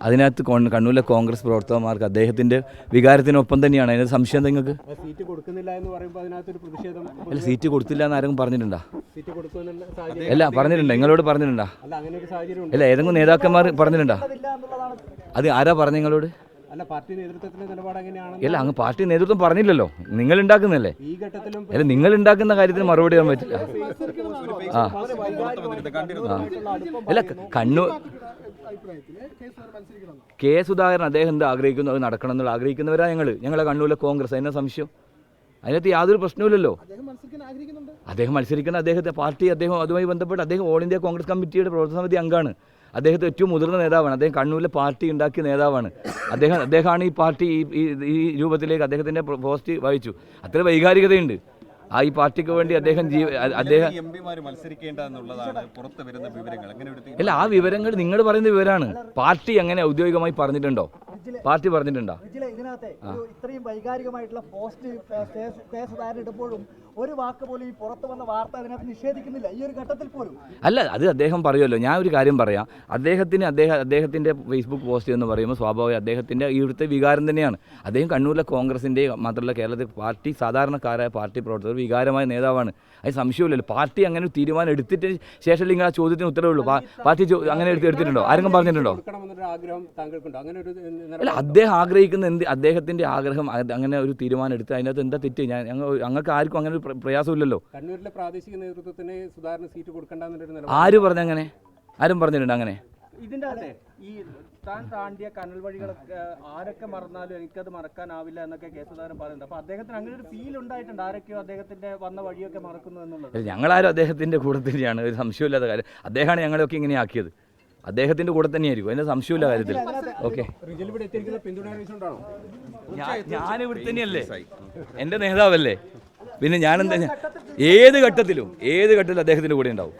അതിനകത്ത് കണ്ണൂരിലെ കോൺഗ്രസ് പ്രവർത്തകന്മാർക്ക് അദ്ദേഹത്തിൻ്റെ വികാരത്തിനൊപ്പം തന്നെയാണ്. അതിന് സംശയം നിങ്ങൾക്ക്? സീറ്റ് കൊടുക്കുന്നില്ല എന്ന് പറയുമ്പോൾ അതിനകത്തൊരു പ്രതിഷേധം. അല്ല, സീറ്റ് കൊടുത്തില്ല എന്ന് ആരെങ്കിലും പറഞ്ഞിട്ടുണ്ടോ? അല്ല, പറഞ്ഞിട്ടുണ്ടോ? നിങ്ങളോട് പറഞ്ഞിട്ടുണ്ടോ? അല്ല, ഏതെങ്കിലും നേതാക്കന്മാർ പറഞ്ഞിട്ടുണ്ടോ? അത് ആരാ പറഞ്ഞു നിങ്ങളോട്? അല്ല, പാർട്ടി നേതൃത്വത്തിന്റെ നിലപാട് എങ്ങനെയാണ്? അല്ല, അങ്ങ് പാർട്ടി നേതൃത്വം പറഞ്ഞില്ലല്ലോ. നിങ്ങൾ ഉണ്ടാക്കുന്നല്ലേ? ഈ ഘട്ടത്തിലും അല്ല, നിങ്ങൾ ഉണ്ടാക്കുന്ന കാര്യത്തിന് മറുപടി ചെയ്യാൻ പറ്റില്ല. അല്ല, കെ സുധാകരൻ അദ്ദേഹം എന്താ ആഗ്രഹിക്കുന്നു അത് നടക്കണം എന്നുള്ള ആഗ്രഹിക്കുന്നവരാ ഞങ്ങളെ കണ്ണൂരിലെ കോൺഗ്രസ്. അതിനെ സംശയം? അതിനകത്ത് യാതൊരു പ്രശ്നവുമില്ലല്ലോ. അദ്ദേഹം മത്സരിക്കുന്ന അദ്ദേഹത്തെ പാർട്ടി അതുമായി ബന്ധപ്പെട്ട് അദ്ദേഹം ഓൾ ഇന്ത്യ കോൺഗ്രസ് കമ്മിറ്റിയുടെ പ്രവർത്തന സമിതി അംഗമാണ്. അദ്ദേഹത്തെ ഏറ്റവും മുതിർന്ന നേതാവാണ്. അദ്ദേഹം കണ്ണൂരിലെ പാർട്ടി ഉണ്ടാക്കിയ നേതാവാണ്. അദ്ദേഹമാണ് ഈ പാർട്ടി ഈ രൂപത്തിലേക്ക് അദ്ദേഹത്തിൻ്റെ പോസ്റ്റ് വഹിച്ചു. അത്ര വൈകാരികതയുണ്ട് ഈ പാർട്ടിക്ക് വേണ്ടി. അദ്ദേഹം അല്ല, ആ വിവരങ്ങൾ നിങ്ങൾ പറയുന്ന വിവരമാണ്. പാർട്ടി അങ്ങനെ ഔദ്യോഗികമായി പറഞ്ഞിട്ടുണ്ടോ? പാർട്ടി പറഞ്ഞിട്ടുണ്ടോ? ഇത്രയും വൈകാരികമായിട്ടുള്ള പോസ്റ്റ് ഇടുമ്പോഴും ഒരു വാക്ക് പോലും ഈ പുറത്തു വന്ന വാർത്ത അതിനകത്ത് നിഷേധിക്കുന്നില്ല ഈ ഒരു ഘട്ടത്തിൽ പോലും. അല്ല, അത് അദ്ദേഹം പറയുമല്ലോ. ഞാൻ ഒരു കാര്യം പറയാം. അദ്ദേഹത്തിൻ്റെ ഫേസ്ബുക്ക് പോസ്റ്റ് എന്ന് പറയുമ്പോൾ സ്വാഭാവികം അദ്ദേഹത്തിൻ്റെ ഇവിടുത്തെ വികാരം തന്നെയാണ്. അദ്ദേഹം കണ്ണൂരിലെ കോൺഗ്രസിൻ്റെ മാത്രമല്ല കേരളത്തിൽ പാർട്ടി സാധാരണക്കാരായ പാർട്ടി പ്രവർത്തകർ വികാരമായ നേതാവാണ്. അത് സംശയമില്ലല്ലോ. പാർട്ടി അങ്ങനെ ഒരു തീരുമാനം എടുത്തിട്ട് ശേഷം നിങ്ങൾ ആ ചോദ്യത്തിന് ഉത്തരവേ ഉള്ളൂ. പാർട്ടി അങ്ങനെ എടുത്തിട്ടുണ്ടോ? ആരെങ്കിലും പറഞ്ഞിട്ടുണ്ടോ? അല്ല, അദ്ദേഹം ആഗ്രഹിക്കുന്ന അദ്ദേഹത്തിൻ്റെ ആഗ്രഹം അങ്ങനെ ഒരു തീരുമാനം എടുത്ത് അതിനകത്ത് എന്താ തെറ്റ്? ഞങ്ങൾക്ക് ആർക്കും അങ്ങനെ ഒരു പ്രയാസമില്ലല്ലോ. കണ്ണൂരിലെ പ്രാദേശിക നേതൃത്വത്തിന് സുധാകരൻ സീറ്റ് കൊടുക്കേണ്ട ആര് പറഞ്ഞങ്ങനെ? ആരും പറഞ്ഞിട്ടുണ്ട് അങ്ങനെ? ഇതിന്റെ ഈ താൻ താണ്ടിയ കനൽ വഴികളൊക്കെ ആരൊക്കെ മറന്നാലും എനിക്കത് മറക്കാനാവില്ല എന്നൊക്കെ കെ സുധാകരൻ പറയുന്നുണ്ട്. അപ്പൊ അദ്ദേഹത്തിന് അങ്ങനെ ഒരു ഫീൽ ഉണ്ടായിട്ടുണ്ട്, ആരൊക്കെയോ അദ്ദേഹത്തിന്റെ വന്ന വഴിയൊക്കെ മറക്കുന്നു എന്നുള്ളത്. ഞങ്ങളാരും അദ്ദേഹത്തിന്റെ കൂടെ തന്നെയാണ്, ഒരു സംശയമില്ലാത്ത കാര്യം. അദ്ദേഹമാണ് ഞങ്ങളെയൊക്കെ ഇങ്ങനെ ആക്കിയത്. അദ്ദേഹത്തിന്റെ കൂടെ തന്നെയായിരിക്കും, അതിന്റെ സംശയമില്ല കാര്യത്തിൽ. ഓക്കെ, ഞാനിവിടെ തന്നെയല്ലേ, എന്റെ നേതാവല്ലേ, പിന്നെ ഞാനെന്താ ഏത് ഘട്ടത്തിലും അദ്ദേഹത്തിന്റെ കൂടെ ഉണ്ടാവും.